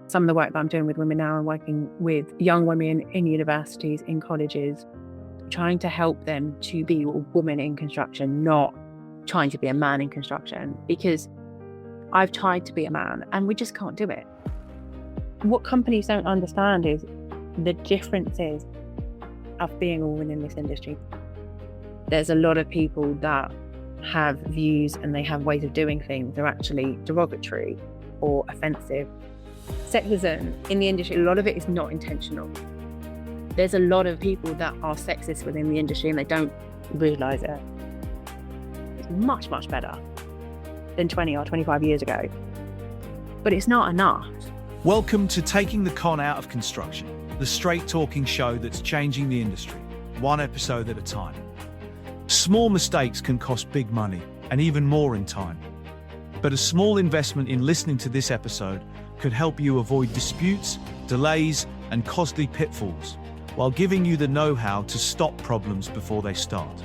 Some of the work that I'm doing with women now, I'm working with young women in universities, in colleges, trying to help them to be a woman in construction, not trying to be a man in construction, because I've tried to be a man and we just can't do it. What companies don't understand is the differences of being a woman in this industry. There's a lot of people that have views and they have ways of doing things that are actually derogatory or offensive. Sexism in the industry, a lot of it is not intentional. There's a lot of people that are sexist within the industry and they don't realise it. It's much, much better than 20 or 25 years ago. But it's not enough. Welcome to Taking the Con Out of Construction, the straight-talking show that's changing the industry, one episode at a time. Small mistakes can cost big money, and even more in time. But a small investment in listening to this episode could help you avoid disputes, delays, and costly pitfalls, while giving you the know-how to stop problems before they start.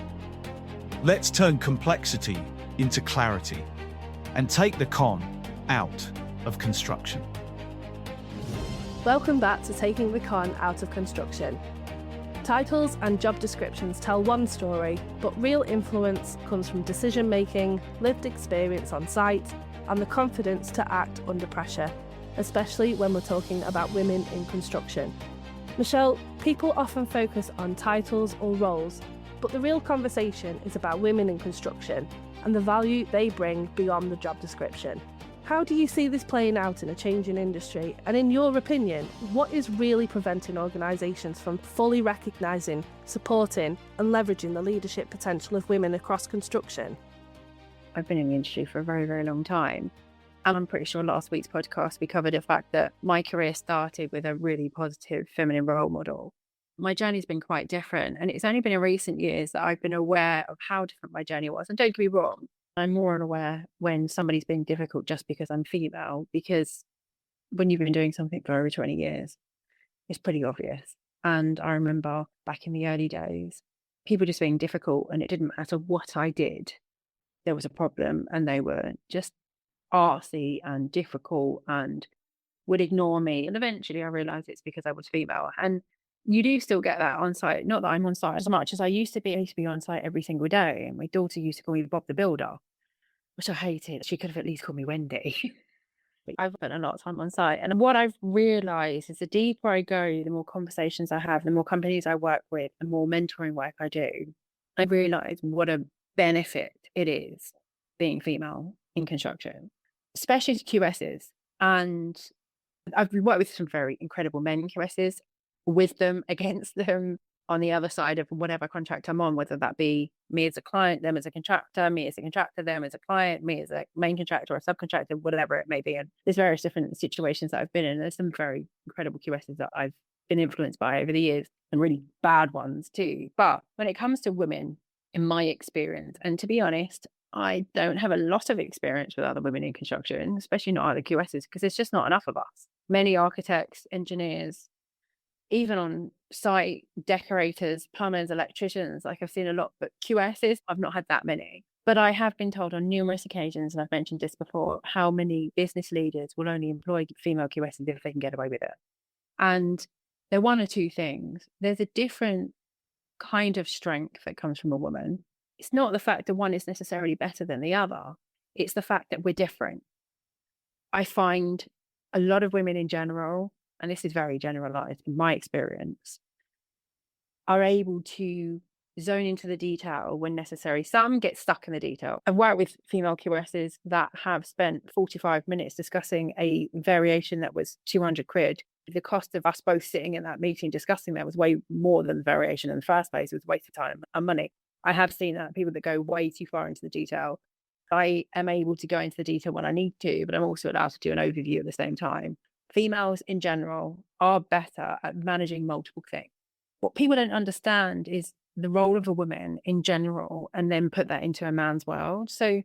Let's turn complexity into clarity and take the con out of construction. Welcome back to Taking the Con Out of Construction. Titles and job descriptions tell one story, but real influence comes from decision-making, lived experience on site, and the confidence to act under pressure, especially when we're talking about women in construction. Michelle, people often focus on titles or roles, but the real conversation is about women in construction and the value they bring beyond the job description. How do you see this playing out in a changing industry? And in your opinion, what is really preventing organisations from fully recognising, supporting and leveraging the leadership potential of women across construction? I've been in the industry for a very, very long time. And I'm pretty sure last week's podcast, we covered the fact that my career started with a really positive feminine role model. My journey's been quite different. And it's only been in recent years that I've been aware of how different my journey was. And don't get me wrong, I'm more aware when somebody's being difficult just because I'm female, because when you've been doing something for over 20 years, it's pretty obvious. And I remember back in the early days, people just being difficult and it didn't matter what I did. There was a problem and they were just arsy and difficult and would ignore me. And eventually I realised it's because I was female. And you do still get that on site. Not that I'm on site as much as I used to be. I used to be on site every single day. And my daughter used to call me Bob the Builder, which I hated. She could have at least called me Wendy. But I've spent a lot of time on site. And what I've realised is the deeper I go, the more conversations I have, the more companies I work with, the more mentoring work I do. I realise what a benefit it is being female in construction, especially to QSs. And I've worked with some very incredible men QSs, with them, against them, on the other side of whatever contract I'm on, whether that be me as a client, them as a contractor, me as a contractor, them as a client, me as a main contractor or a subcontractor, whatever it may be. And there's various different situations that I've been in. There's some very incredible QSs that I've been influenced by over the years, and really bad ones too. But when it comes to women, in my experience, and to be honest, I don't have a lot of experience with other women in construction, especially not other QSs, because there's just not enough of us. Many architects, engineers, even on site, decorators, plumbers, electricians, like I've seen a lot, but QSs, I've not had that many. But I have been told on numerous occasions, and I've mentioned this before, how many business leaders will only employ female QSs if they can get away with it. And there are one or two things. There's a different kind of strength that comes from a woman. It's not the fact that one is necessarily better than the other. It's the fact that we're different. I find a lot of women in general, and this is very generalized in my experience, are able to zone into the detail when necessary. Some get stuck in the detail. I've worked with female QSs that have spent 45 minutes discussing a variation that was 200 quid. The cost of us both sitting in that meeting discussing that was way more than the variation in the first place. It was a waste of time and money. I have seen that, people that go way too far into the detail. I am able to go into the detail when I need to, but I'm also allowed to do an overview at the same time. Females in general are better at managing multiple things. What people don't understand is the role of a woman in general, and then put that into a man's world. So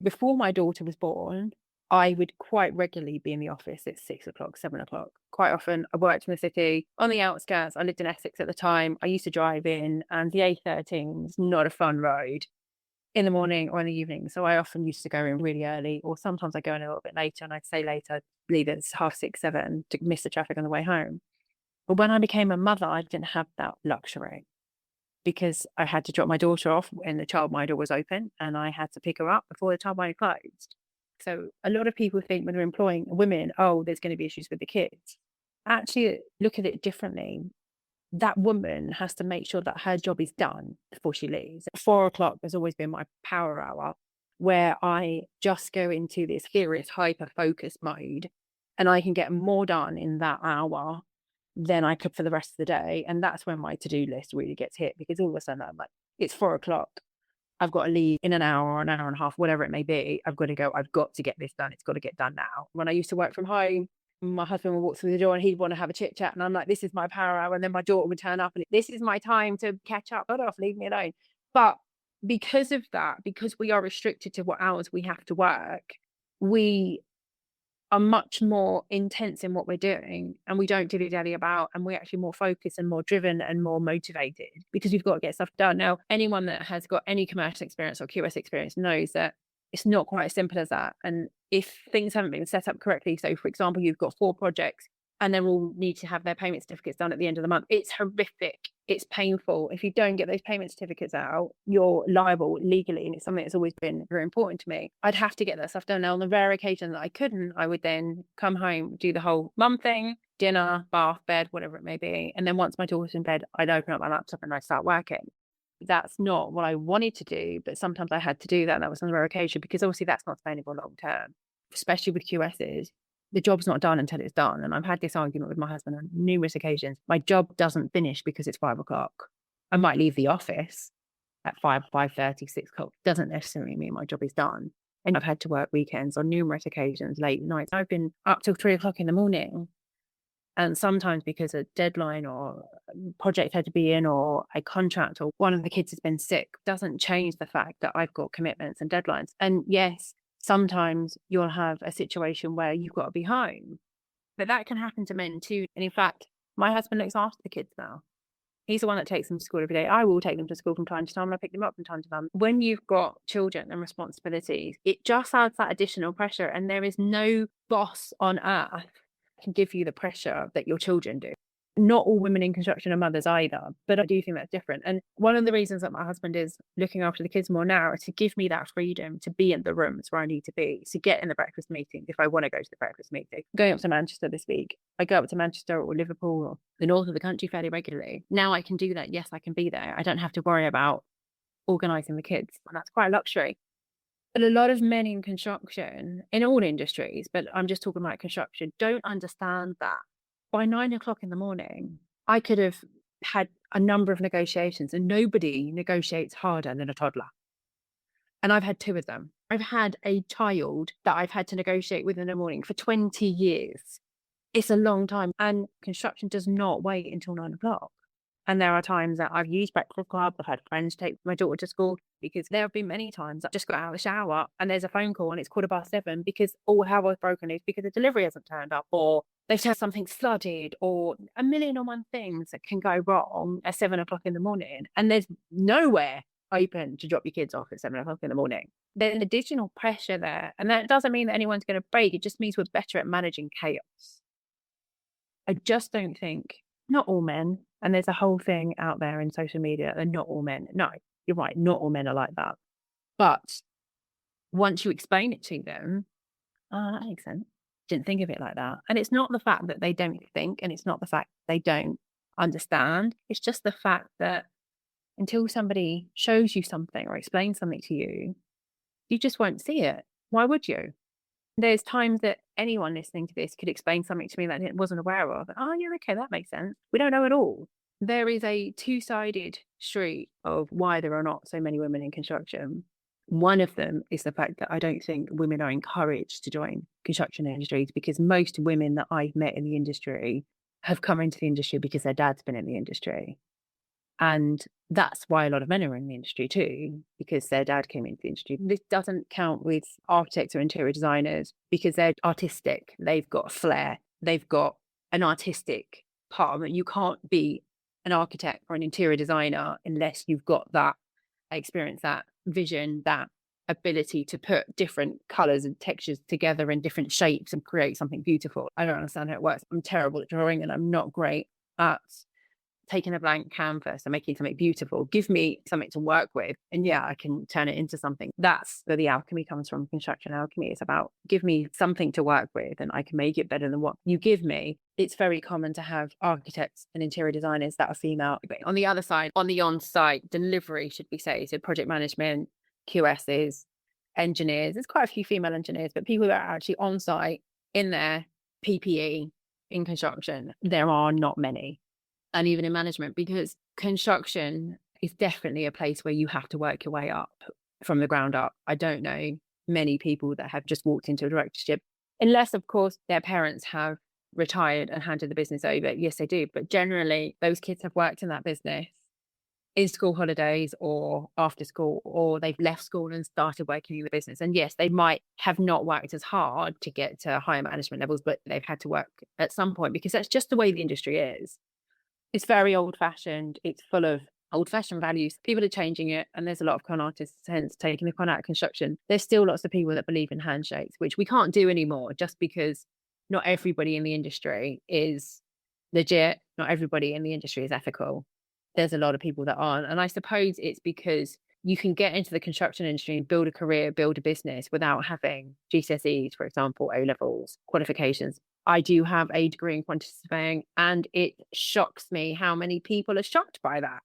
before my daughter was born, I would quite regularly be in the office at 6 o'clock, 7 o'clock. Quite often I worked in the city on the outskirts. I lived in Essex at the time. I used to drive in, and the A13 was not a fun road in the morning or in the evening. So I often used to go in really early, or sometimes I go in a little bit later, and I'd say later leave at 6:30, 7 to miss the traffic on the way home. But when I became a mother, I didn't have that luxury because I had to drop my daughter off when the childminder was open and I had to pick her up before the childminder closed. So a lot of people think when they're employing women, oh, there's going to be issues with the kids. Actually, look at it differently. That woman has to make sure that her job is done before she leaves. 4 o'clock has always been my power hour where I just go into this serious hyper-focus mode and I can get more done in that hour than I could for the rest of the day. And that's when my to-do list really gets hit because all of a sudden I'm like, it's 4 o'clock. I've got to leave in an hour or an hour and a half, whatever it may be. I've got to go. I've got to get this done. It's got to get done now. When I used to work from home, my husband would walk through the door and he'd want to have a chit chat. And I'm like, this is my power hour. And then my daughter would turn up and this is my time to catch up. Got off, leave me alone. But because of that, because we are restricted to what hours we have to work, we are much more intense in what we're doing and we don't dilly-dally about, and we're actually more focused and more driven and more motivated because we've got to get stuff done. Now, anyone that has got any commercial experience or QS experience knows that it's not quite as simple as that. And if things haven't been set up correctly, so for example, you've got 4 projects and they all need to have their payment certificates done at the end of the month, it's horrific. It's painful. If you don't get those payment certificates out, you're liable legally. And it's something that's always been very important to me. I'd have to get that stuff done. Now, on the rare occasion that I couldn't, I would then come home, do the whole mum thing, dinner, bath, bed, whatever it may be. And then once my daughter's in bed, I'd open up my laptop and I'd start working. That's not what I wanted to do, but sometimes I had to do that. And that was on a rare occasion because obviously that's not sustainable long term, especially with QSs. The job's not done until it's done. And I've had this argument with my husband on numerous occasions. My job doesn't finish because it's 5 o'clock. I might leave the office at 5, 5:30, 6 o'clock. Doesn't necessarily mean my job is done. And I've had to work weekends on numerous occasions, late nights. I've been up till 3 o'clock in the morning. And sometimes because a deadline or project had to be in or a contract or one of the kids has been sick, doesn't change the fact that I've got commitments and deadlines. And yes, sometimes you'll have a situation where you've got to be home, but that can happen to men too. And in fact, my husband looks after the kids now. He's the one that takes them to school every day. I will take them to school from time to time. I pick them up from time to time. When you've got children and responsibilities, it just adds that additional pressure. And there is no boss on earth can give you the pressure that your children do. Not all women in construction are mothers either, but I do think that's different. And one of the reasons that my husband is looking after the kids more now is to give me that freedom to be in the rooms where I need to be, to get in the breakfast meeting if I want to go to the breakfast meeting. Going up to Manchester this week, I go up to Manchester or Liverpool or the north of the country fairly regularly. Now I can do that. Yes, I can be there. I don't have to worry about organising the kids. And that's quite a luxury. But a lot of men in construction, in all industries, but I'm just talking about construction, don't understand that. By 9 o'clock in the morning, I could have had a number of negotiations and nobody negotiates harder than a toddler. And I've had 2 of them. I've had a child that I've had to negotiate with in the morning for 20 years. It's a long time. And construction does not wait until 9 o'clock. And there are times that I've used breakfast club. I've had friends take my daughter to school because there have been many times I just got out of the shower and there's a phone call and it's 7:15 because all hell was broken loose because the delivery hasn't turned up or they've had something flooded or a million and one things that can go wrong at 7 o'clock in the morning. And there's nowhere open to drop your kids off at 7 o'clock in the morning. There's additional pressure there. And that doesn't mean that anyone's going to break. It just means we're better at managing chaos. I just don't think, not all men, and there's a whole thing out there in social media that not all men. No, you're right. Not all men are like that. But once you explain it to them, that makes sense. Didn't think of it like that. And it's not the fact that they don't think, and it's not the fact they don't understand. It's just the fact that until somebody shows you something or explains something to you, you just won't see it. Why would you? There's times that anyone listening to this could explain something to me that I wasn't aware of. Oh, yeah, okay, that makes sense. We don't know at all. There is a two-sided street of why there are not so many women in construction. One of them is the fact that I don't think women are encouraged to join construction industries because most women that I've met in the industry have come into the industry because their dad's been in the industry. And that's why a lot of men are in the industry too, because their dad came into the industry. This doesn't count with architects or interior designers because they're artistic. They've got a flair. They've got an artistic part of it. You can't be an architect or an interior designer unless you've got that experience, that vision, that ability to put different colors and textures together in different shapes and create something beautiful. I don't understand how it works. I'm terrible at drawing and I'm not great at taking a blank canvas and making something beautiful. Give me something to work with, and yeah, I can turn it into something. That's where the alchemy comes from. Construction alchemy is about, give me something to work with and I can make it better than what you give me. It's very common to have architects and interior designers that are female. But on the other side, on the on-site delivery, should we say, so project management, QSs, engineers, there's quite a few female engineers, but people that are actually on-site in their PPE in construction, there are not many. And even in management, because construction is definitely a place where you have to work your way up from the ground up. I don't know many people that have just walked into a directorship, unless, of course, their parents have retired and handed the business over. Yes, they do. But generally, those kids have worked in that business in school holidays or after school, or they've left school and started working in the business. And yes, they might have not worked as hard to get to higher management levels, but they've had to work at some point because that's just the way the industry is. It's very old-fashioned. It's full of old-fashioned values. People are changing it, and there's a lot of con artists hence taking the con out of construction. There's still lots of people that believe in handshakes, which we can't do anymore just because not everybody in the industry is legit. Not everybody in the industry is ethical. There's a lot of people that aren't. And I suppose it's because you can get into the construction industry and build a career, build a business without having GCSEs, for example, O-levels, qualifications. I do have a degree in quantity surveying, and it shocks me how many people are shocked by that.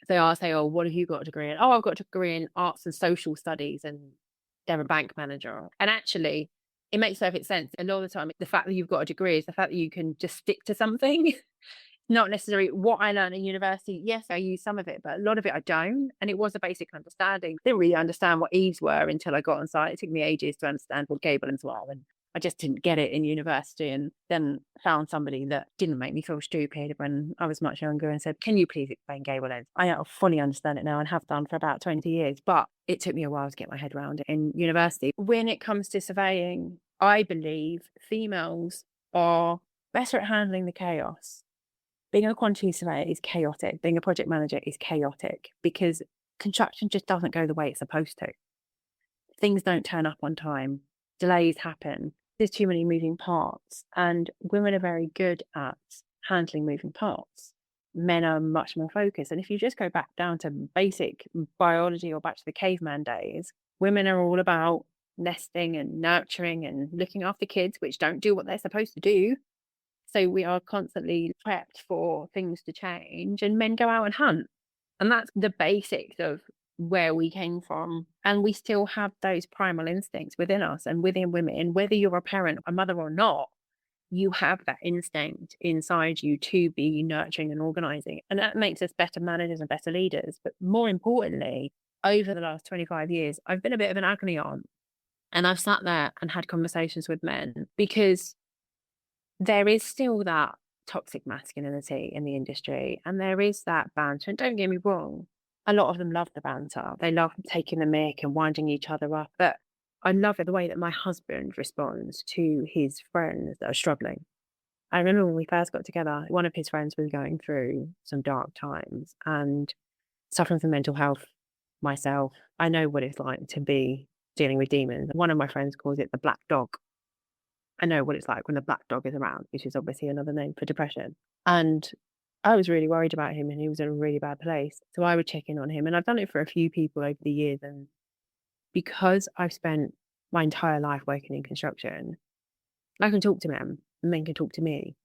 They are say, oh, what have you got a degree in? Oh, I've got a degree in arts and social studies, and they're a bank manager. And actually, it makes perfect sense. A lot of the time, the fact that you've got a degree is the fact that you can just stick to something. Not necessarily what I learned in university. Yes, I use some of it, but a lot of it I don't. And it was a basic understanding. Didn't really understand what eaves were until I got on site. It took me ages to understand what gable ends were. And I just didn't get it in university, and then found somebody that didn't make me feel stupid when I was much younger and said, can you please explain gable ends? I fully understand it now and have done for about 20 years, but it took me a while to get my head around it in university. When it comes to surveying, I believe females are better at handling the chaos. Being a quantity surveyor is chaotic. Being a project manager is chaotic because construction just doesn't go the way it's supposed to. Things don't turn up on time. Delays happen. There's too many moving parts, and women are very good at handling moving parts. Men are much more focused. And if you just go back down to basic biology or back to the caveman days, women are all about nesting and nurturing and looking after kids, which don't do what they're supposed to do. So we are constantly prepped for things to change, and men go out and hunt. And that's the basics of where we came from. And we still have those primal instincts within us and within women, whether you're a parent, a mother or not, you have that instinct inside you to be nurturing and organizing. And that makes us better managers and better leaders. But more importantly, over the last 25 years, I've been a bit of an agony aunt. And I've sat there and had conversations with men because there is still that toxic masculinity in the industry, and there is that banter. And don't get me wrong, a lot of them love the banter. They love taking the mick and winding each other up. But I love it the way that my husband responds to his friends that are struggling. I remember when we first got together, one of his friends was going through some dark times and suffering from mental health myself. I know what it's like to be dealing with demons. One of my friends calls it the black dog. I know what it's like when the black dog is around, which is obviously another name for depression. And I was really worried about him, and he was in a really bad place. So I would check in on him, and I've done it for a few people over the years. And because I've spent my entire life working in construction, I can talk to men, and men can talk to me.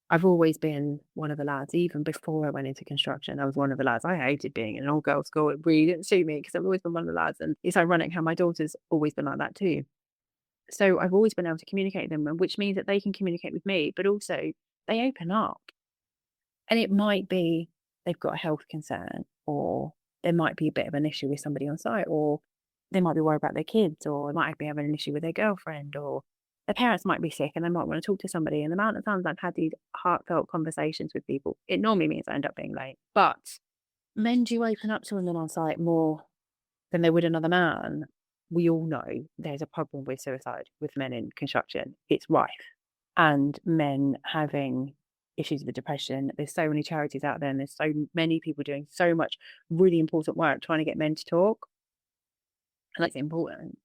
I've always been one of the lads. Even before I went into construction, I was one of the lads. I hated being in an all-girls school. It really didn't suit me because I've always been one of the lads. And it's ironic how my daughter's always been like that too. So I've always been able to communicate with them, which means that they can communicate with me, but also they open up. And it might be they've got a health concern, or there might be a bit of an issue with somebody on site, or they might be worried about their kids, or they might be having an issue with their girlfriend, or their parents might be sick and they might want to talk to somebody. And the amount of times I've had these heartfelt conversations with people, it normally means I end up being late. But men do open up to women on site more than they would another man. We all know there's a problem with suicide with men in construction. It's rife. And men having issues with depression. There's so many charities out there, and there's so many people doing so much really important work trying to get men to talk. And that's important.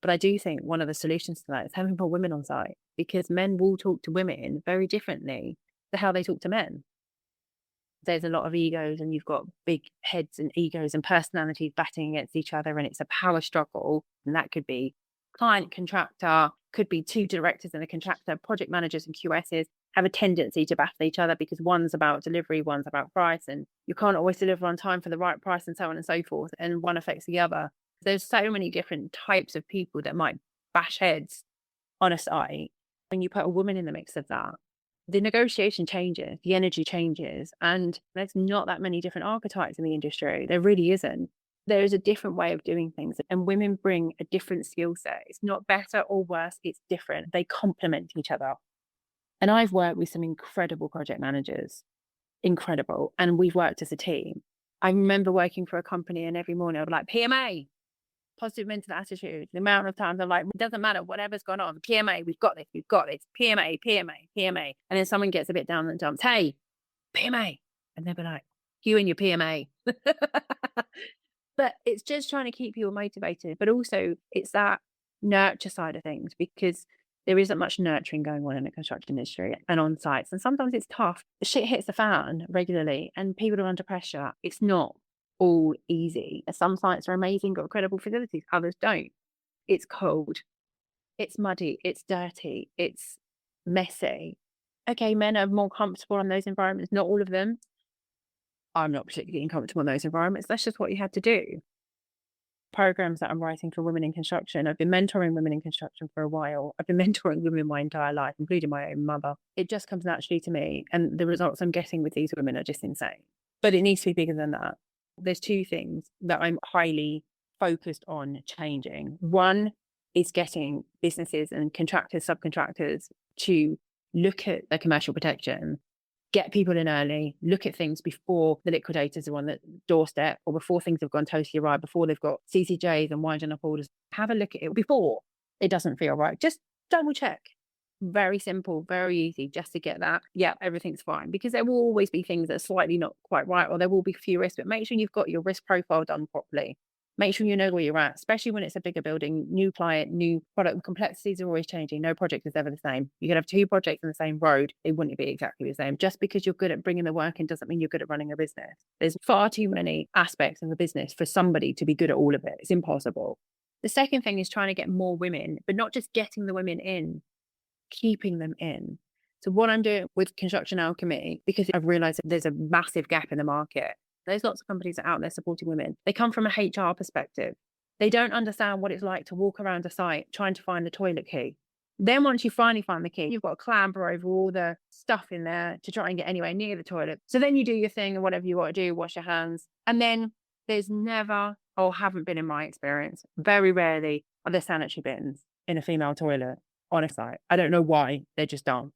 But I do think one of the solutions to that is having more women on site, because men will talk to women very differently to how they talk to men. There's a lot of egos, and you've got big heads and egos and personalities batting against each other, and it's a power struggle. And that could be client, contractor, could be two directors and a contractor. Project managers and QSs have a tendency to battle each other because one's about delivery, one's about price, and you can't always deliver on time for the right price, and so on and so forth. And one affects the other. There's so many different types of people that might bash heads on a site. When you put a woman in the mix of that, the negotiation changes, the energy changes, and there's not that many different archetypes in the industry. There really isn't. There is a different way of doing things, and women bring a different skill set. It's not better or worse, it's different. They complement each other. And I've worked with some incredible project managers, incredible, and we've worked as a team. I remember working for a company, and every morning I'd be like, PMA, positive mental attitude. The amount of times I'm like, it doesn't matter, whatever's gone on, PMA, we've got this, PMA, PMA, PMA. And then someone gets a bit down and dumps, hey, PMA. And they'll be like, you and your PMA. But it's just trying to keep people motivated. But also it's that nurture side of things, because there isn't much nurturing going on in the construction industry and on sites. And sometimes it's tough. The shit hits the fan regularly and people are under pressure. It's not all easy. Some sites are amazing, got incredible facilities, others don't. It's cold, it's muddy, it's dirty, it's messy. Okay, men are more comfortable in those environments, not all of them. I'm not particularly comfortable in those environments. That's just what you had to do. Programs that I'm writing for women in construction, I've been mentoring women in construction for a while. I've been mentoring women my entire life, including my own mother. It just comes naturally to me, and the results I'm getting with these women are just insane. But it needs to be bigger than that. There's two things that I'm highly focused on changing. One is getting businesses and contractors, subcontractors to look at their commercial protection, get people in early, look at things before the liquidators are on the doorstep, or before things have gone totally awry, before they've got CCJs and winding up orders. Have a look at it before it doesn't feel right. Just double check. Very simple, very easy, just to get that, yeah, everything's fine. Because there will always be things that are slightly not quite right, or there will be a few risks, but make sure you've got your risk profile done properly. Make sure you know where you're at, especially when it's a bigger building, new client, new product. Complexities are always changing. No project is ever the same. You could have two projects on the same road. They wouldn't be exactly the same. Just because you're good at bringing the work in doesn't mean you're good at running a business. There's far too many aspects of a business for somebody to be good at all of it. It's impossible. The second thing is trying to get more women, but not just getting the women in, keeping them in. So what I'm doing with Construction Alchemy, because I've realized that there's a massive gap in the market. There's lots of companies out there supporting women. They come from a HR perspective. They don't understand what it's like to walk around a site trying to find the toilet key. Then once you finally find the key, you've got to clamber over all the stuff in there to try and get anywhere near the toilet. So then you do your thing and whatever you want to do, wash your hands. And then there's never, or haven't been in my experience, very rarely are there sanitary bins in a female toilet on a site. I don't know why, they just don't.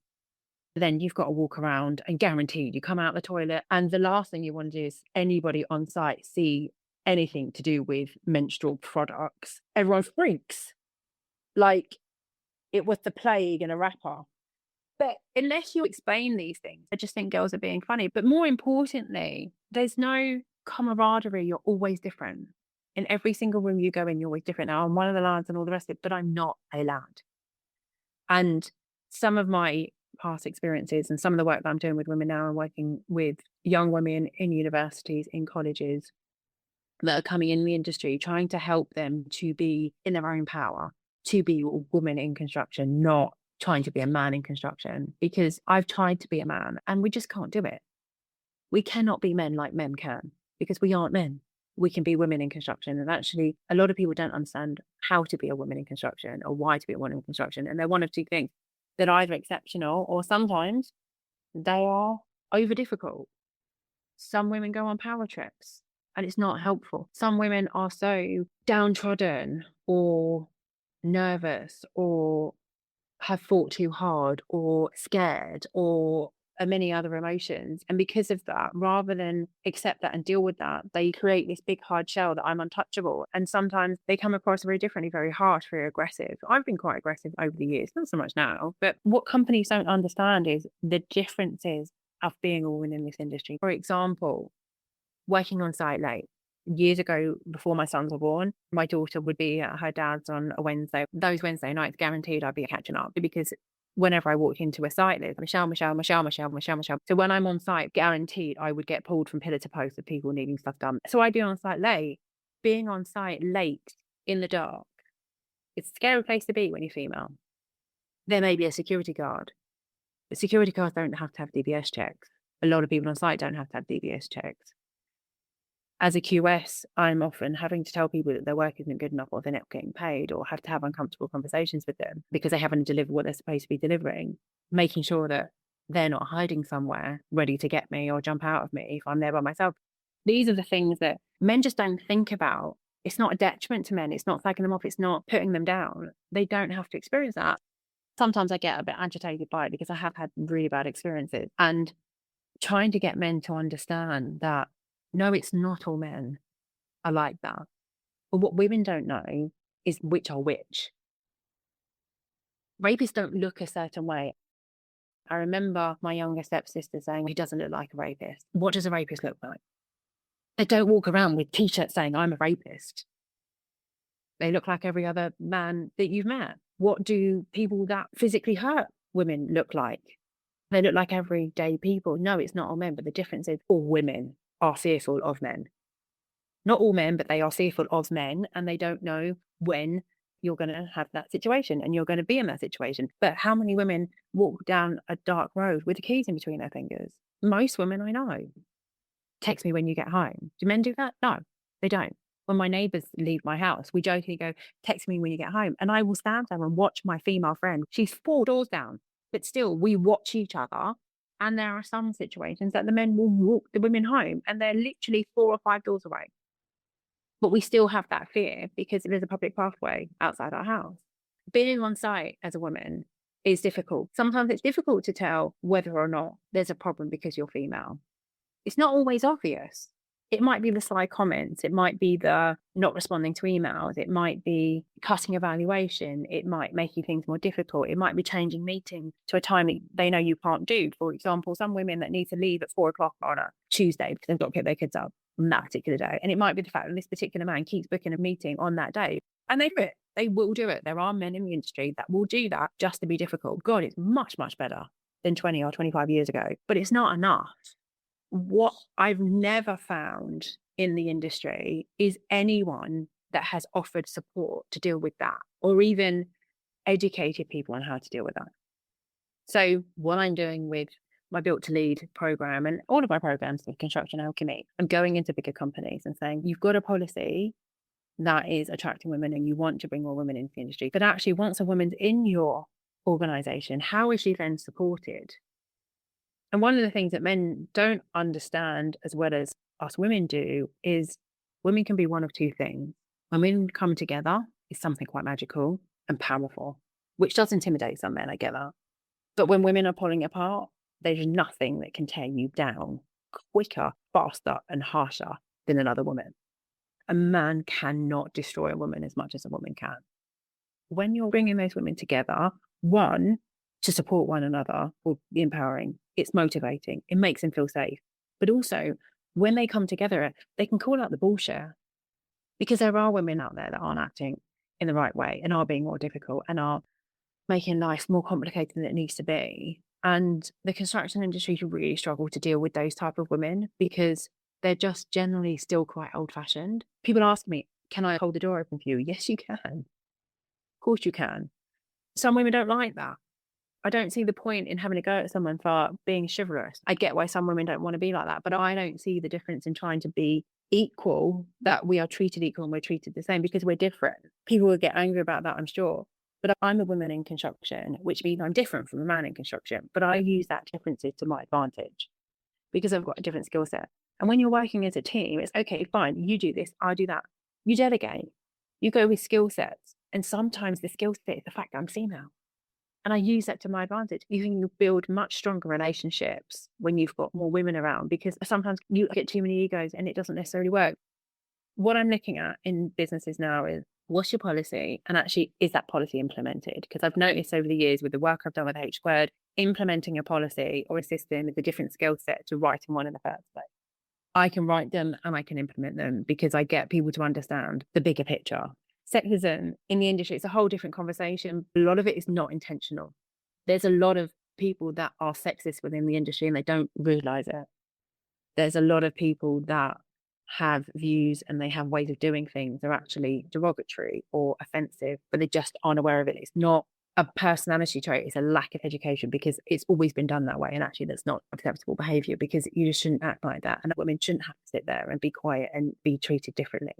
Then you've got to walk around, and guaranteed you come out the toilet, and the last thing you want to do is anybody on site see anything to do with menstrual products. Everyone freaks like it was the plague in a wrapper. But unless you explain these things, I just think girls are being funny. But more importantly, there's no camaraderie. You're always different. In every single room you go in, you're always different. Now, I'm one of the lads and all the rest of it, but I'm not a lad. And some of my past experiences and some of the work that I'm doing with women now, and working with young women in universities, in colleges that are coming in the industry, trying to help them to be in their own power, to be a woman in construction, not trying to be a man in construction. Because I've tried to be a man and we just can't do it. We cannot be men like men can, because we aren't men. We can be women in construction. And actually, a lot of people don't understand how to be a woman in construction or why to be a woman in construction. And they're one of two things. They're either exceptional, or sometimes they are over difficult. Some women go on power trips and it's not helpful. Some women are so downtrodden or nervous or have fought too hard or scared or many other emotions. And because of that, rather than accept that and deal with that, they create this big hard shell that I'm untouchable. And sometimes they come across very differently, very harsh, very aggressive. I've been quite aggressive over the years, not so much now. But what companies don't understand is the differences of being a woman in this industry. For example, working on site late. Years ago, before my sons were born, my daughter would be at her dad's on a Wednesday. Those Wednesday nights, guaranteed I'd be catching up, because whenever I walked into a site, there's Michelle, Michelle, Michelle, Michelle, Michelle, Michelle. So when I'm on site, guaranteed I would get pulled from pillar to post of people needing stuff done. So I'd be on site late. Being on site late in the dark, it's a scary place to be when you're female. There may be a security guard, but security guards don't have to have DBS checks. A lot of people on site don't have to have DBS checks. As a QS, I'm often having to tell people that their work isn't good enough, or they're not getting paid, or have to have uncomfortable conversations with them because they haven't delivered what they're supposed to be delivering, making sure that they're not hiding somewhere ready to get me or jump out of me if I'm there by myself. These are the things that men just don't think about. It's not a detriment to men. It's not slagging them off. It's not putting them down. They don't have to experience that. Sometimes I get a bit agitated by it because I have had really bad experiences, and trying to get men to understand that, no, it's not all men are like that. But what women don't know is which are which. Rapists don't look a certain way. I remember my younger stepsister saying, he doesn't look like a rapist. What does a rapist look like? They don't walk around with t-shirts saying, I'm a rapist. They look like every other man that you've met. What do people that physically hurt women look like? They look like everyday people. No, it's not all men, but the difference is all women are fearful of men. Not all men, but they are fearful of men, and they don't know when you're going to have that situation and you're going to be in that situation. But how many women walk down a dark road with the keys in between their fingers? Most women I know. Text me when you get home. Do men do that? No, they don't. When my neighbours leave my house, we jokingly go, text me when you get home. And I will stand there and watch my female friend. She's 4 doors down, but still we watch each other. And there are some situations that the men will walk the women home and they're literally 4 or 5 doors away. But we still have that fear because there's a public pathway outside our house. Being on site as a woman is difficult. Sometimes it's difficult to tell whether or not there's a problem because you're female. It's not always obvious. It might be the sly comments. It might be the not responding to emails. It might be cutting evaluation. It might making things more difficult. It might be changing meetings to a time that they know you can't do. For example, some women that need to leave at 4 o'clock on a Tuesday because they've got to pick their kids up on that particular day. And it might be the fact that this particular man keeps booking a meeting on that day. And they do it. They will do it. There are men in the industry that will do that just to be difficult. God, it's much, much better than 20 or 25 years ago. But it's not enough. What I've never found in the industry is anyone that has offered support to deal with that, or even educated people on how to deal with that. So what I'm doing with my Built to Lead program and all of my programs with Construction Alchemy, I'm going into bigger companies and saying, you've got a policy that is attracting women and you want to bring more women into the industry, but actually once a woman's in your organization, how is she then supported? And one of the things that men don't understand as well as us women do is women can be one of 2 things. When women come together, it's something quite magical and powerful, which does intimidate some men, I get that. But when women are pulling apart, there's nothing that can tear you down quicker, faster, and harsher than another woman. A man cannot destroy a woman as much as a woman can. When you're bringing those women together, one, to support one another will be empowering. It's motivating. It makes them feel safe. But also, when they come together, they can call out the bullshit. Because there are women out there that aren't acting in the right way and are being more difficult and are making life more complicated than it needs to be. And the construction industry really struggle to deal with those type of women because they're just generally still quite old-fashioned. People ask me, can I hold the door open for you? Yes, you can. Of course you can. Some women don't like that. I don't see the point in having a go at someone for being chivalrous. I get why some women don't want to be like that, but I don't see the difference in trying to be equal, that we are treated equal and we're treated the same because we're different. People will get angry about that, I'm sure. But I'm a woman in construction, which means I'm different from a man in construction. But I use that differences to my advantage because I've got a different skill set. And when you're working as a team, it's okay, fine, you do this, I do that. You delegate. You go with skill sets. And sometimes the skill set is the fact that I'm female. And I use that to my advantage. You can build much stronger relationships when you've got more women around because sometimes you get too many egos and it doesn't necessarily work. What I'm looking at in businesses now is, what's your policy? And actually, is that policy implemented? Because I've noticed over the years with the work I've done with H Squared, implementing a policy or a system is a different skill set to writing one in the first place. I can write them and I can implement them because I get people to understand the bigger picture. Sexism in the industry, it's a whole different conversation. A lot of it is not intentional. There's a lot of people that are sexist within the industry and they don't realize it. There's a lot of people that have views and they have ways of doing things that are actually derogatory or offensive, but they just aren't aware of it. It's not a personality trait, it's a lack of education because it's always been done that way. And actually, that's not acceptable behavior because you just shouldn't act like that. And women shouldn't have to sit there and be quiet and be treated differently.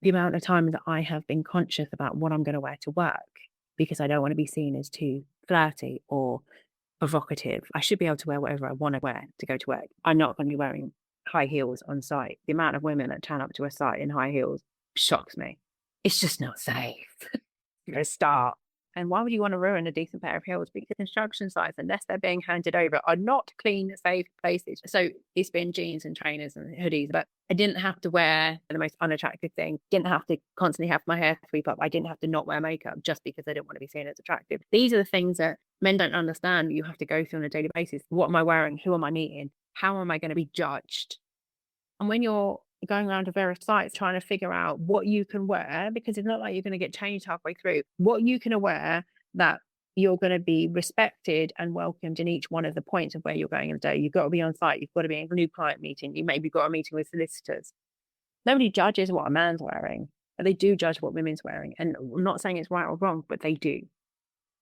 The amount of time that I have been conscious about what I'm going to wear to work because I don't want to be seen as too flirty or provocative. I should be able to wear whatever I want to wear to go to work. I'm not going to be wearing high heels on site. The amount of women that turn up to a site in high heels shocks me. It's just not safe. You're going to start. And why would you want to ruin a decent pair of heels? Because construction sites, unless they're being handed over, are not clean, safe places. So it's been jeans and trainers and hoodies, but I didn't have to wear the most unattractive thing. Didn't have to constantly have my hair sweep up. I didn't have to not wear makeup just because I didn't want to be seen as attractive. These are the things that men don't understand. You have to go through on a daily basis. What am I wearing? Who am I meeting? How am I going to be judged? And when you're going around to various sites trying to figure out what you can wear, because it's not like you're going to get changed halfway through, what you can wear that you're going to be respected and welcomed in each one of the points of where you're going in the day. You've got to be on site. You've got to be in a new client meeting. You maybe got a meeting with solicitors. Nobody judges what a man's wearing, but they do judge what women's wearing. And I'm not saying it's right or wrong, but they do.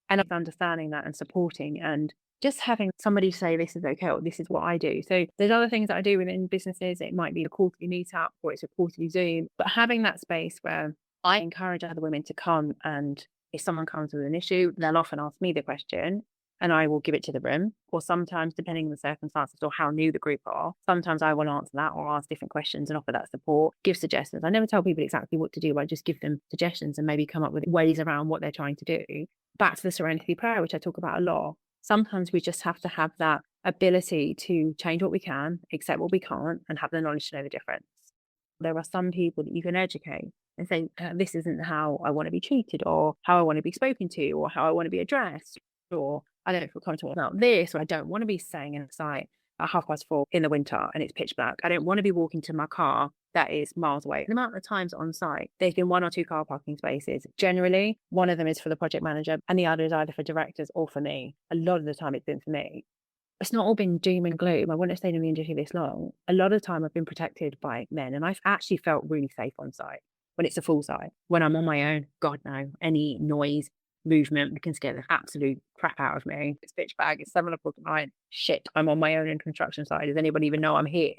And understanding that and supporting and just having somebody say, this is okay, or this is what I do. So there's other things that I do within businesses. It might be a quarterly meetup or it's a quarterly Zoom, but having that space where I encourage other women to come, and if someone comes with an issue, they'll often ask me the question and I will give it to the room. Or sometimes, depending on the circumstances or how new the group are, sometimes I will answer that or ask different questions and offer that support, give suggestions. I never tell people exactly what to do. I just give them suggestions and maybe come up with ways around what they're trying to do. Back to the serenity prayer, which I talk about a lot. Sometimes we just have to have that ability to change what we can, accept what we can't, and have the knowledge to know the difference. There are some people that you can educate and say, this isn't how I want to be treated, or how I want to be spoken to, or how I want to be addressed, or I don't feel comfortable about this, or I don't want to be staying in a site at 4:30 in the winter and it's pitch black. I don't want to be walking to my car that is miles away. The amount of times on site, there's been 1 or 2 car parking spaces. Generally, one of them is for the project manager and the other is either for directors or for me. A lot of the time it's been for me. It's not all been doom and gloom. I wouldn't have stayed in the industry this long. A lot of the time I've been protected by men and I've actually felt really safe on site when it's a full site. When I'm on my own, God no, any noise, movement can scare the absolute crap out of me. It's pitch black, it's 7 o'clock at night. Shit, I'm on my own in construction site. Does anybody even know I'm here?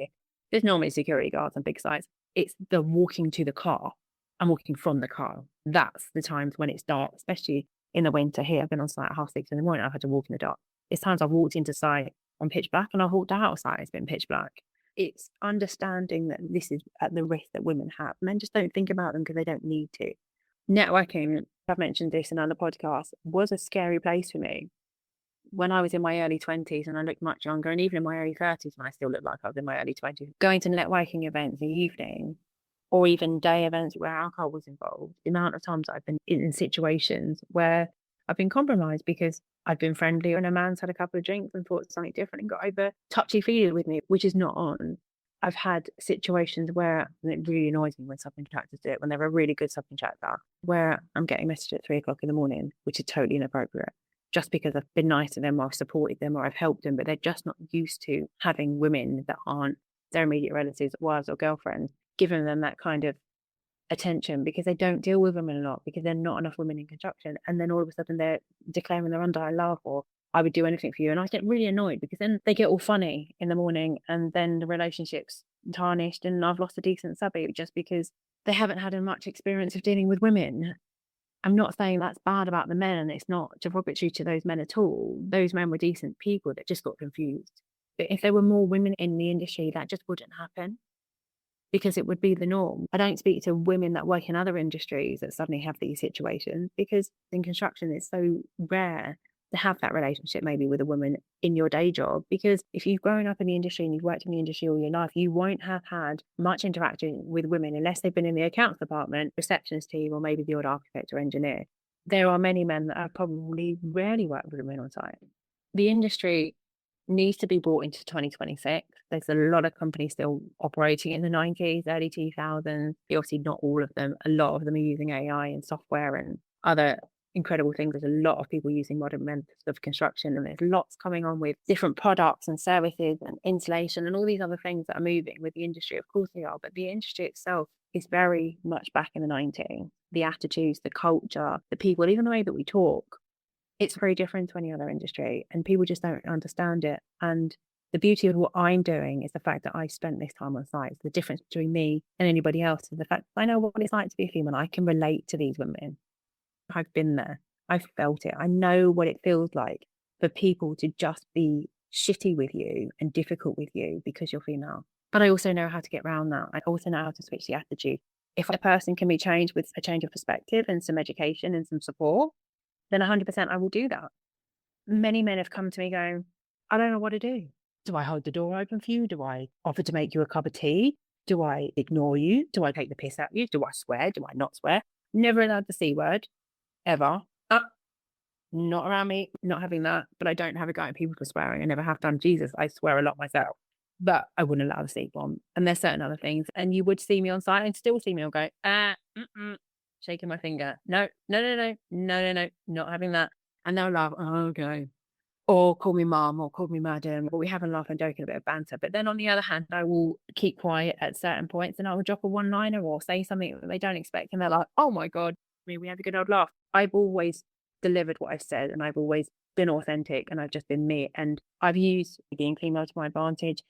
There's normally security guards on big sites. It's the walking to the car. I'm walking from the car. That's the times when it's dark, especially in the winter here. I've been on site at 6:30 in the morning. I've had to walk in the dark. It's times I've walked into site on pitch black and I've walked out of site. It's been pitch black. It's understanding that this is at the risk that women have. Men just don't think about them because they don't need to. Networking, I've mentioned this in other podcasts, was a scary place for me. When I was in my early 20s and I looked much younger, and even in my early 30s when I still looked like I was in my early 20s, going to networking events in the evening or even day events where alcohol was involved, the amount of times I've been in situations where I've been compromised because I've been friendly and a man's had a couple of drinks and thought something different and got over touchy-feely with me, which is not on. I've had situations where, and it really annoys me when subcontractors do it, when they're a really good subcontractor, where I'm getting messaged at 3 o'clock in the morning, which is totally inappropriate, just because I've been nice to them or I've supported them or I've helped them, but they're just not used to having women that aren't their immediate relatives, wives or girlfriends, giving them that kind of attention because they don't deal with women a lot because there are not enough women in construction. And then all of a sudden they're declaring their undying love or I would do anything for you. And I get really annoyed because then they get all funny in the morning and then the relationship's tarnished and I've lost a decent subby just because they haven't had much experience of dealing with women. I'm not saying that's bad about the men and it's not derogatory to those men at all. Those men were decent people that just got confused. But if there were more women in the industry, that just wouldn't happen because it would be the norm. I don't speak to women that work in other industries that suddenly have these situations because in construction it's so rare to have that relationship maybe with a woman in your day job, because if you've grown up in the industry and you've worked in the industry all your life, you won't have had much interaction with women unless they've been in the accounts department, receptionist team, or maybe the odd architect or engineer. There are many men that have probably rarely worked with women on site. The industry needs to be brought into 2026. There's a lot of companies still operating in the 90s, early 2000s. Obviously, not all of them. A lot of them are using AI and software and other incredible things. There's a lot of people using modern methods of construction, and there's lots coming on with different products and services and insulation and all these other things that are moving with the industry. Of course they are, but the industry itself is very much back in the 90s. The attitudes, the culture, the people, even the way that we talk, it's very different to any other industry, and people just don't understand it. And the beauty of what I'm doing is the fact that I spent this time on site. The difference between me and anybody else is the fact that I know what it's like to be a female. I can relate to these women. I've been there. I've felt it. I know what it feels like for people to just be shitty with you and difficult with you because you're female. But I also know how to get around that. I also know how to switch the attitude. If a person can be changed with a change of perspective and some education and some support, then 100% I will do that. Many men have come to me going, I don't know what to do. Do I hold the door open for you? Do I offer to make you a cup of tea? Do I ignore you? Do I take the piss out of you? Do I swear? Do I not swear? Never allowed the C word, ever. Not around me, not having that. But I don't have a go at people for swearing. I never have done. Jesus, I swear a lot myself. But I wouldn't allow the C bomb. And there's certain other things. And you would see me on site and still see me. I'll go, shaking my finger. No, not having that. And they'll laugh. Oh, okay. Or call me mum or call me madam. Or we have a laugh and joke and a bit of banter. But then on the other hand, I will keep quiet at certain points and I will drop a one-liner or say something that they don't expect. And they're like, oh my God, we have a good old laugh. I've always delivered what I've said, and I've always been authentic, and I've just been me. And I've used being female to my advantage.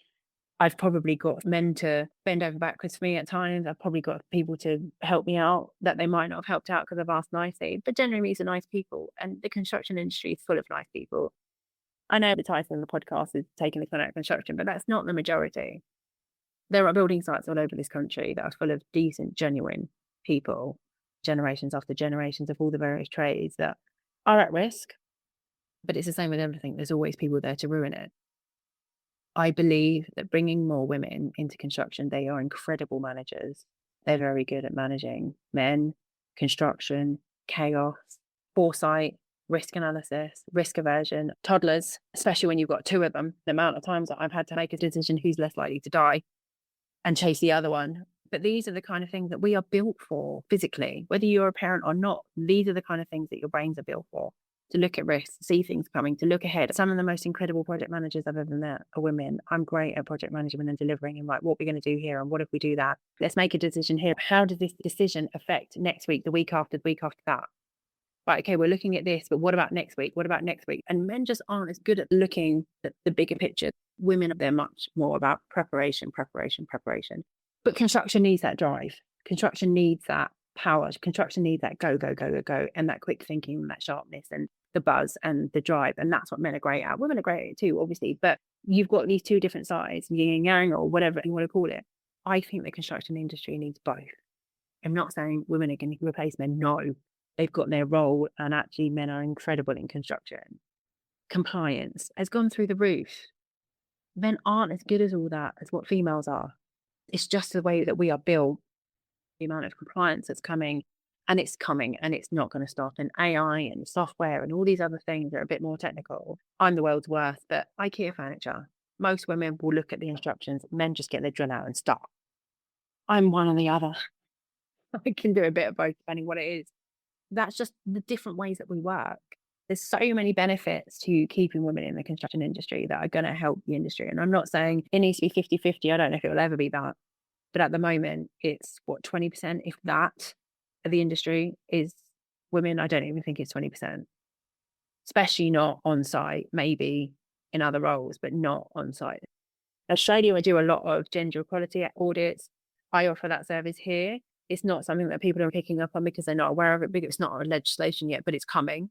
I've probably got men to bend over backwards for me at times. I've probably got people to help me out that they might not have helped out because I've asked nicely. But generally, these are nice people. And the construction industry is full of nice people. I know the title of the podcast is Taking the Con Out of Construction, but that's not the majority. There are building sites all over this country that are full of decent, genuine people, generations after generations of all the various trades that are at risk. But it's the same with everything. There's always people there to ruin it. I believe that bringing more women into construction, they are incredible managers. They're very good at managing men, construction, chaos, foresight, risk analysis, risk aversion, toddlers, especially when you've got two of them. The amount of times that I've had to make a decision who's less likely to die and chase the other one. But these are the kind of things that we are built for physically, whether you're a parent or not. These are the kind of things that your brains are built for. To look at risks, see things coming, to look ahead. Some of the most incredible project managers I've ever met are women. I'm great at project management and delivering and like, what we're going to do here and what if we do that? Let's make a decision here. How does this decision affect next week, the week after that? Right, okay, we're looking at this, but what about next week? What about next week? And men just aren't as good at looking at the bigger picture. Women, they're much more about preparation. But construction needs that drive. Construction needs that power. Construction needs that go, and that quick thinking and that sharpness and the buzz and the drive. And that's what men are great at. Women are great at it too, obviously. But you've got these two different sides, yin and yang or whatever you want to call it. I think the construction industry needs both. I'm not saying women are going to replace men. No, they've got their role, and actually men are incredible in construction. Compliance has gone through the roof. Men aren't as good as all that as what females are. It's just the way that we are built. The amount of compliance that's coming, and it's not going to stop. And AI and software and all these other things are a bit more technical. I'm the world's worst, but IKEA furniture, most women will look at the instructions. Men just get their drill out and start. I'm one or the other. I can do a bit of both depending what it is. That's just the different ways that we work. There's so many benefits to keeping women in the construction industry that are going to help the industry. And I'm not saying it needs to be 50-50. I don't know if it will ever be that. But at the moment, it's 20%, if that, of the industry is women. I don't even think it's 20%, especially not on site, maybe in other roles, but not on site. Australia, I do a lot of gender equality audits. I offer that service here. It's not something that people are picking up on because they're not aware of it, because it's not legislation yet, but it's coming.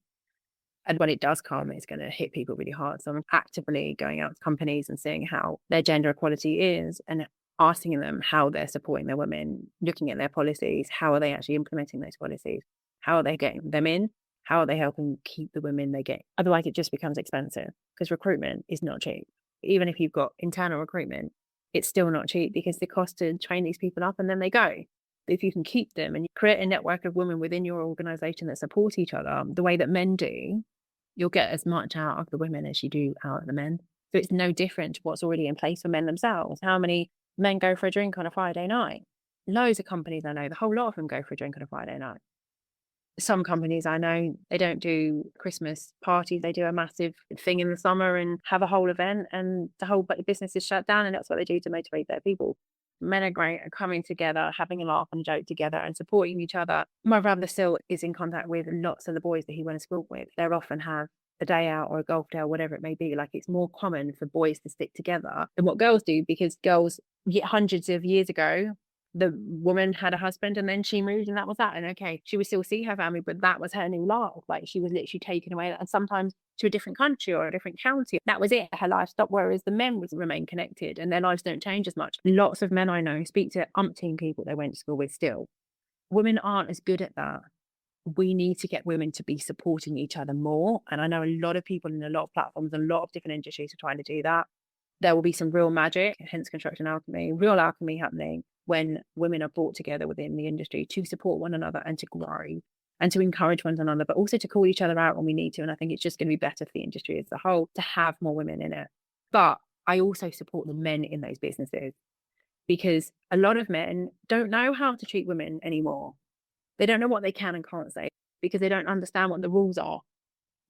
And when it does come, it's going to hit people really hard. So I'm actively going out to companies and seeing how their gender equality is and asking them how they're supporting their women, looking at their policies, how are they actually implementing those policies, how are they getting them in, how are they helping keep the women they get. Otherwise, it just becomes expensive because recruitment is not cheap. Even if you've got internal recruitment, it's still not cheap because the cost to train these people up and then they go. If you can keep them and you create a network of women within your organisation that support each other the way that men do, you'll get as much out of the women as you do out of the men. So it's no different to what's already in place for men themselves. How many men go for a drink on a Friday night? Loads of companies I know, the whole lot of them go for a drink on a Friday night. Some companies I know, they don't do Christmas parties. They do a massive thing in the summer and have a whole event, and the whole business is shut down, and that's what they do to motivate their people. Men are great at coming together, having a laugh and a joke together and supporting each other. My brother still is in contact with lots of the boys that he went to school with. They often have a day out or a golf day or whatever it may be. Like, it's more common for boys to stick together than what girls do, because girls, hundreds of years ago, the woman had a husband and then she moved and that was that. And okay, she would still see her family, but that was her new life. Like, she was literally taken away, and sometimes to a different country or a different county. That was it. Her life stopped, whereas the men would remain connected and their lives don't change as much. Lots of men I know speak to umpteen people they went to school with still. Women aren't as good at that. We need to get women to be supporting each other more. And I know a lot of people in a lot of platforms, a lot of different industries are trying to do that. There will be some real magic, hence Construction Alchemy, real alchemy happening when women are brought together within the industry to support one another and to grow and to encourage one another, but also to call each other out when we need to. And I think it's just going to be better for the industry as a whole to have more women in it. But I also support the men in those businesses, because a lot of men don't know how to treat women anymore. They don't know what they can and can't say because they don't understand what the rules are.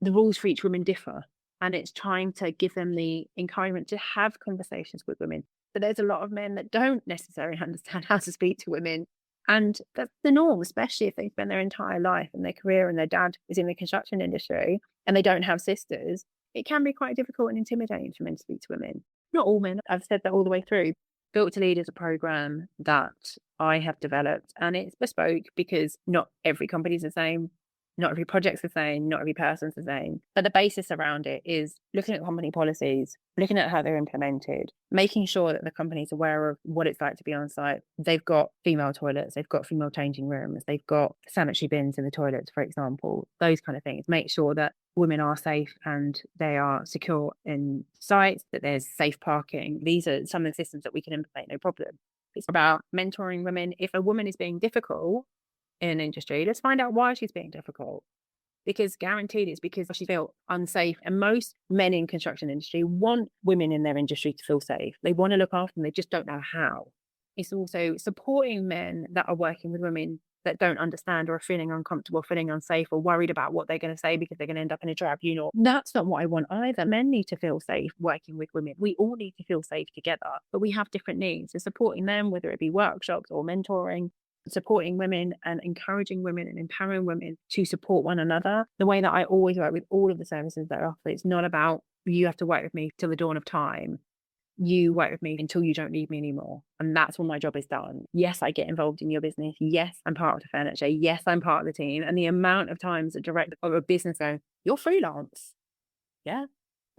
The rules for each woman differ, and it's trying to give them the encouragement to have conversations with women. But there's a lot of men that don't necessarily understand how to speak to women. And that's the norm, especially if they spend their entire life and their career and their dad is in the construction industry and they don't have sisters. It can be quite difficult and intimidating for men to speak to women. Not all men, I've said that all the way through. Built to Lead is a program that I have developed, and it's bespoke because not every company is the same. Not every project's the same, not every person's the same. But the basis around it is looking at company policies, looking at how they're implemented, making sure that the company's aware of what it's like to be on site. They've got female toilets, they've got female changing rooms, they've got sanitary bins in the toilets, for example, those kind of things. Make sure that women are safe and they are secure in sites, that there's safe parking. These are some of the systems that we can implement, no problem. It's about mentoring women. If a woman is being difficult in an industry, let's find out why she's being difficult, because guaranteed it's because she feels unsafe. And most men in construction industry want women in their industry to feel safe. They want to look after them, they just don't know how. It's also supporting men that are working with women that don't understand or are feeling uncomfortable, feeling unsafe, or worried about what they're going to say because they're going to end up in a tribunal. That's not what I want either. Men need to feel safe working with women. We all need to feel safe together, but we have different needs. So supporting them, whether it be workshops or mentoring, supporting women and encouraging women and empowering women to support one another. The way that I always work with all of the services that I offer, it's not about you have to work with me till the dawn of time. You work with me until you don't need me anymore. And that's when my job is done. Yes, I get involved in your business. Yes, I'm part of the furniture. Yes, I'm part of the team. And the amount of times a director of a business go, "You're freelance." Yeah,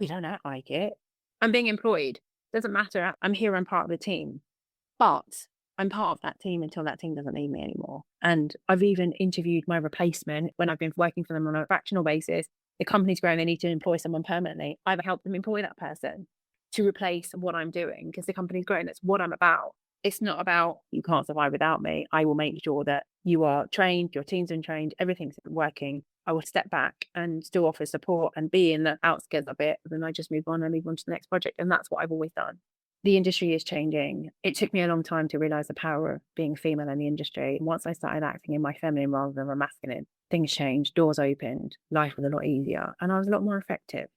we don't act like it. I'm being employed. Doesn't matter. I'm here. I'm part of the team. But I'm part of that team until that team doesn't need me anymore. And I've even interviewed my replacement when I've been working for them on a fractional basis. The company's growing, they need to employ someone permanently. I've helped them employ that person to replace what I'm doing because the company's growing. That's what I'm about. It's not about you can't survive without me. I will make sure that you are trained, your team's been trained, everything's working. I will step back and still offer support and be in the outskirts of it. Then I just move on and move on to the next project. And that's what I've always done. The industry is changing. It took me a long time to realize the power of being female in the industry. Once I started acting in my feminine rather than my masculine, things changed, doors opened, life was a lot easier, and I was a lot more effective.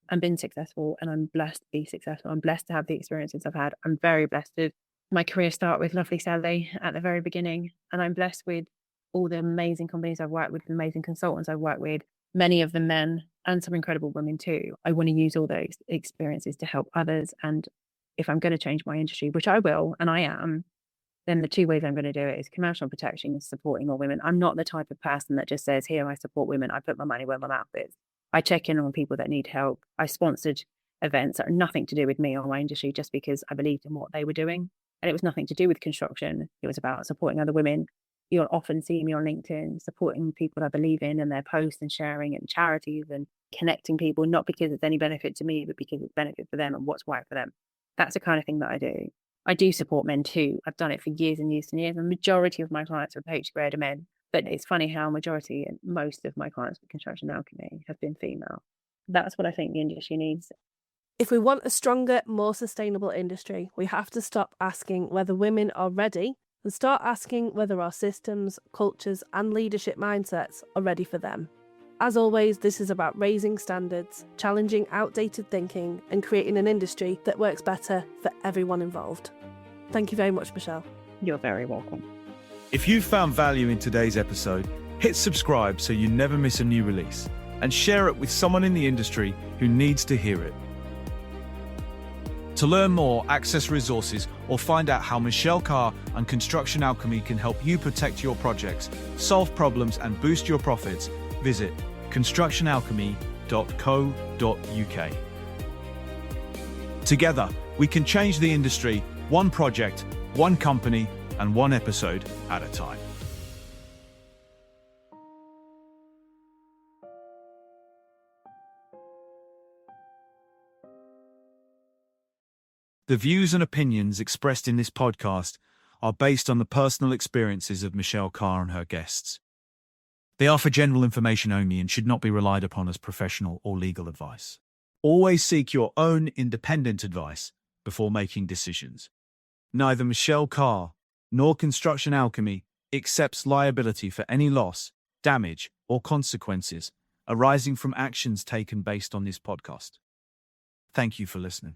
I've been successful, and I'm blessed to be successful. I'm blessed to have the experiences I've had. I'm very blessed to my career start with lovely Sally at the very beginning, and I'm blessed with all the amazing companies I've worked with, the amazing consultants I've worked with, many of them men and some incredible women too. I want to use all those experiences to help others. And if I'm going to change my industry, which I will, and I am, then the two ways I'm going to do it is commercial protection and supporting all women. I'm not the type of person that just says, here, I support women. I put my money where my mouth is. I check in on people that need help. I sponsored events that are nothing to do with me or my industry just because I believed in what they were doing. And it was nothing to do with construction. It was about supporting other women. You'll often see me on LinkedIn supporting people I believe in and their posts and sharing and charities and connecting people, not because it's any benefit to me, but because it's benefit for them and what's right for them. That's the kind of thing that I do. I do support men too. I've done it for years and years and years. The majority of my clients are PhD men, but it's funny how majority and most of my clients with Construction Alchemy have been female. That's what I think the industry needs. If we want a stronger, more sustainable industry, we have to stop asking whether women are ready and start asking whether our systems, cultures, and leadership mindsets are ready for them. As always, this is about raising standards, challenging outdated thinking, and creating an industry that works better for everyone involved. Thank you very much, Michelle. You're very welcome. If you found value in today's episode, hit subscribe so you never miss a new release, and share it with someone in the industry who needs to hear it. To learn more, access resources, or find out how Michelle Carr and Construction Alchemy can help you protect your projects, solve problems, and boost your profits, visit constructionalchemy.co.uk. Together, we can change the industry, one project, one company, and one episode at a time. The views and opinions expressed in this podcast are based on the personal experiences of Michelle Carr and her guests. They are for general information only and should not be relied upon as professional or legal advice. Always seek your own independent advice before making decisions. Neither Michelle Carr nor Construction Alchemy accepts liability for any loss, damage, or consequences arising from actions taken based on this podcast. Thank you for listening.